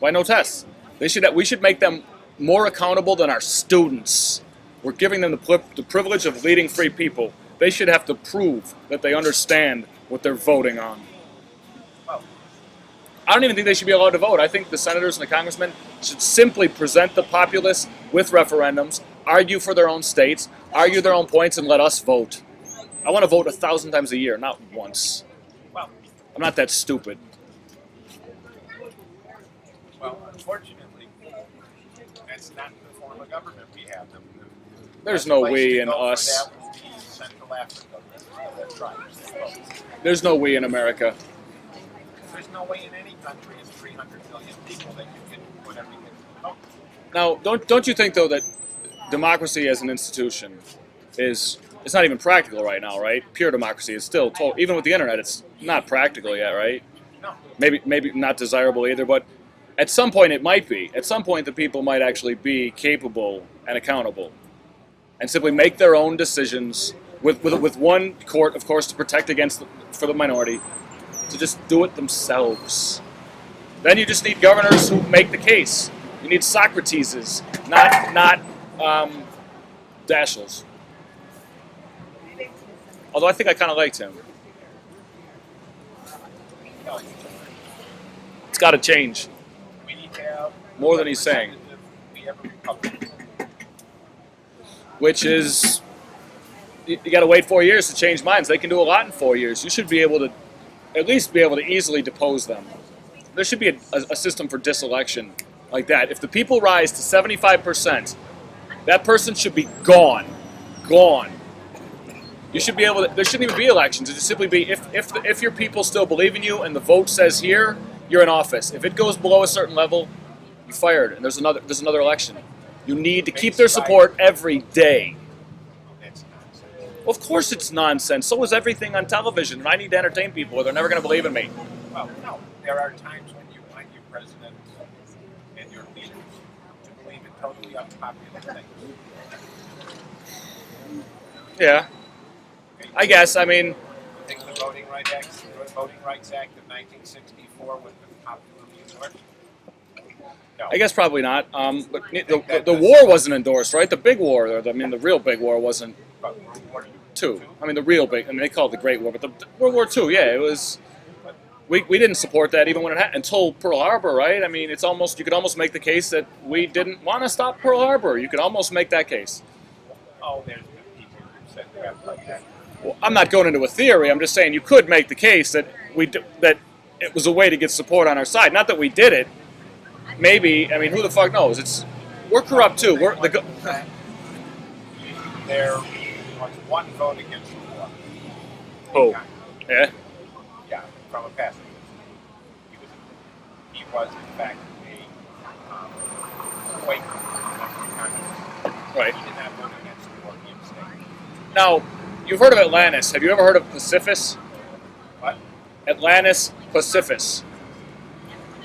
Why no tests? We should make them more accountable than our students. We're giving them the privilege of leading free people. They should have to prove that they understand what they're voting on. Well, I don't even think they should be allowed to vote. I think the senators and the congressmen should simply present the populace with referendums, argue for their own states, argue their own points, and let us vote. I want to vote 1,000 times a year, not once. well, I'm not that stupid. unfortunately, that's not the form of government we have. There's best no place we to in go for us. that would be Central Africa. The tribes. Well, There's no we in America. there's no way in any country in 300 million people that you can put everything. Oh, Now, don't you think though that democracy as an institution is it's not even practical right now, right? Pure democracy is still even with the internet, it's not practical yet, right? no. Maybe not desirable either, but at some point it might be. At some point the people might actually be capable and accountable, and simply make their own decisions with one court, of course, to protect against for the minority, to just do it themselves. Then you just need governors who make the case. You need Socrateses, not Dashiell's. Although I think I kind of liked him. No. It's got to change. We need to have More than he's saying. We have a republic. Which is, you got to wait 4 years to change minds. They can do a lot in 4 years. You should be able to, at least be able to easily depose them. There should be a system for diselection like that. If the people rise to 75%, that person should be gone. Gone. You should be able to, there shouldn't even be elections. It should simply be if your people still believe in you and the vote says here, you're in office. If it goes below a certain level, you're fired, and there's another election. You need to keep their support every day. That's nonsense. Well, of course it's nonsense. So is everything on television, and I need to entertain people or they're never going to believe in me. Well, no. There are times when you want your president and your leaders to believe in totally unpopular things. Yeah, Okay? I guess. I mean, You think the Voting Rights Act of 1964 would have been popularly endorsed? No. I guess probably not. But the war wasn't endorsed, right? The big war, I mean, the real big war wasn't But World War II. I mean, the real big, I mean, they call it the Great War, but the World War II, yeah, it was, we didn't support that even when it happened, until Pearl Harbor, right? I mean, you could almost make the case that we didn't want to stop Pearl Harbor. You could almost make that case. Oh, there's been people who said crap like that. Well, I'm not going into a theory. I'm just saying you could make the case that that it was a way to get support on our side. Not that we did it. Maybe. I mean, who the fuck knows? We're corrupt too. There was one vote against the war. Oh, yeah. Yeah, from a pacifist. He was in fact a Quaker member of Congress. Right. He did not vote against the war. He abstained. Now, you've heard of Atlantis. Have you ever heard of Pacificus? What? Atlantis Pacificus.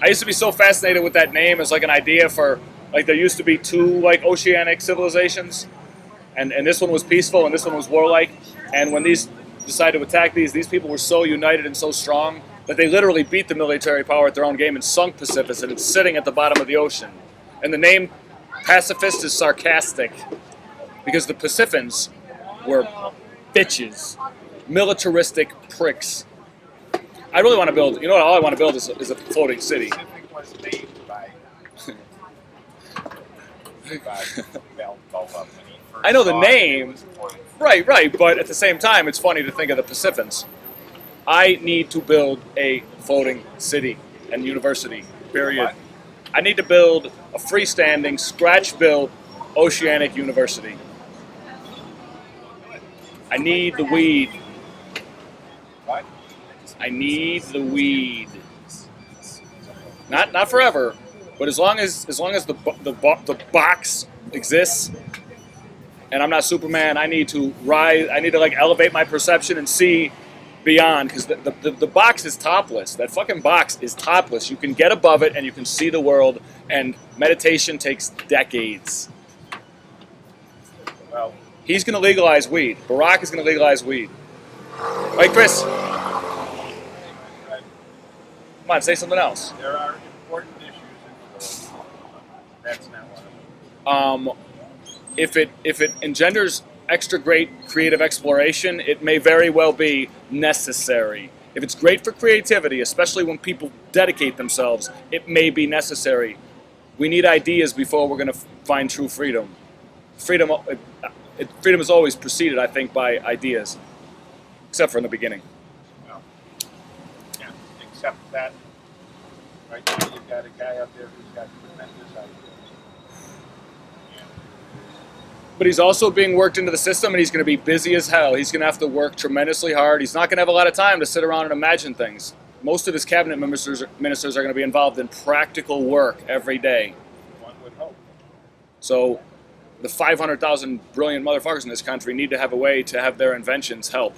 I used to be so fascinated with that name as like an idea for, like, there used to be two like oceanic civilizations, and this one was peaceful and this one was warlike. And when these decided to attack these people were so united and so strong that they literally beat the military power at their own game and sunk Pacificus, and it's sitting at the bottom of the ocean. And the name pacifist is sarcastic because the Pacifians were bitches, militaristic pricks. I really want to build, you know what, all I want to build is a floating city. Pacific was named by Balboa when he first I know the saw it. name. It was pointed. Right, but at the same time, it's funny to think of the Pacifians. I need to build a floating city and university, period. What? I need to build a freestanding, scratch-built oceanic university. I need the weed. What? I need the weed. Not forever, but as long as the box exists, and I'm not Superman, I need to rise. I need to like elevate my perception and see beyond, because the box is topless. That fucking box is topless. You can get above it and you can see the world. And meditation takes decades. Well, He's going to legalize weed. Barack is going to legalize weed. Right, Chris? Come on, say something else. there are important issues in That's not one of them. If it engenders extra great creative exploration, it may very well be necessary. If it's great for creativity, especially when people dedicate themselves, it may be necessary. We need ideas before we're going to find true freedom. Freedom is always preceded, I think, by ideas, except for in the beginning. Well, yeah, except that right now you've got a guy up there who's got tremendous ideas. But he's also being worked into the system, and he's going to be busy as hell. He's going to have to work tremendously hard. He's not going to have a lot of time to sit around and imagine things. Most of his cabinet ministers are going to be involved in practical work every day. One would hope. So the 500,000 brilliant motherfuckers in this country need to have a way to have their inventions help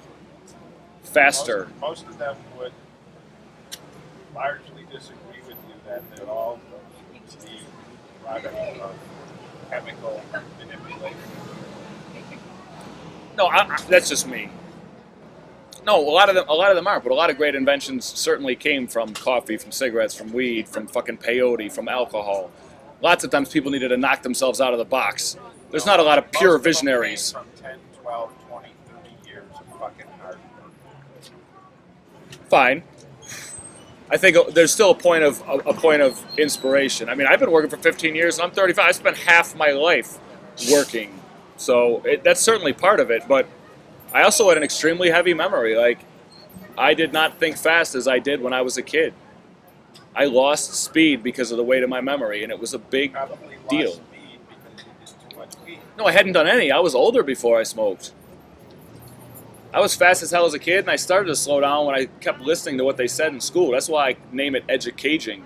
faster. Most of them would largely disagree with you that they're all the product of chemical manipulation. No, that's just me. No, a lot of them aren't, but a lot of great inventions certainly came from coffee, from cigarettes, from weed, from fucking peyote, from alcohol. Lots of times people needed to knock themselves out of the box. There's not a lot of pure Most of them visionaries. came from 10, 12, 20, 30 years of fucking hard work. Fine. I think there's still a point of inspiration. I mean, I've been working for 15 years, and I'm 35. I spent half my life working, so that's certainly part of it. But I also had an extremely heavy memory. Like, I did not think fast as I did when I was a kid. I lost speed because of the weight of my memory, and it was a big Probably deal. lost speed because you did too much weed. No, I hadn't done any. I was older before I smoked. I was fast as hell as a kid, and I started to slow down when I kept listening to what they said in school. That's why I name it educaging.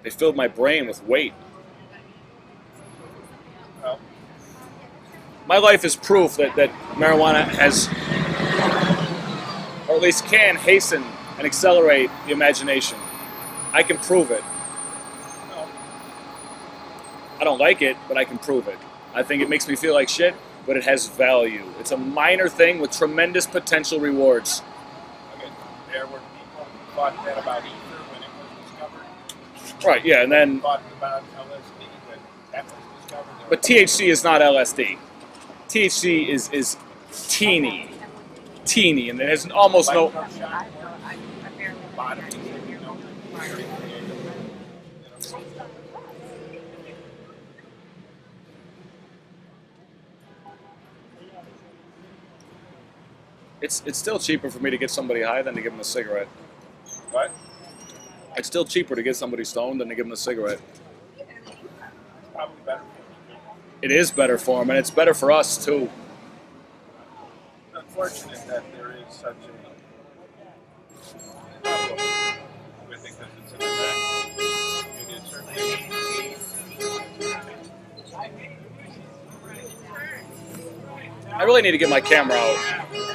They filled my brain with weight. Well, My life is proof that marijuana has, or at least can, hasten and accelerate the imagination. I can prove it. no, I don't like it, but I can prove it. I think it makes me feel like shit, but it has value. It's a minor thing with tremendous potential rewards. okay. There were people who thought that about ether when it was discovered. Right, yeah, and then, Thought about LSD when that was discovered. There but were THC is not LSD. THC is teeny, and it has almost no. electroshock, a lot of things that you know, very creative. You know, It's still cheaper for me to get somebody high than to give them a cigarette. but It's still cheaper to get somebody stoned than to give them a cigarette. it's probably better for you. It is better for them, and it's better for us too. It's unfortunate that there is such a problem with it because it's an event. It is certainly. I really need to get my camera out.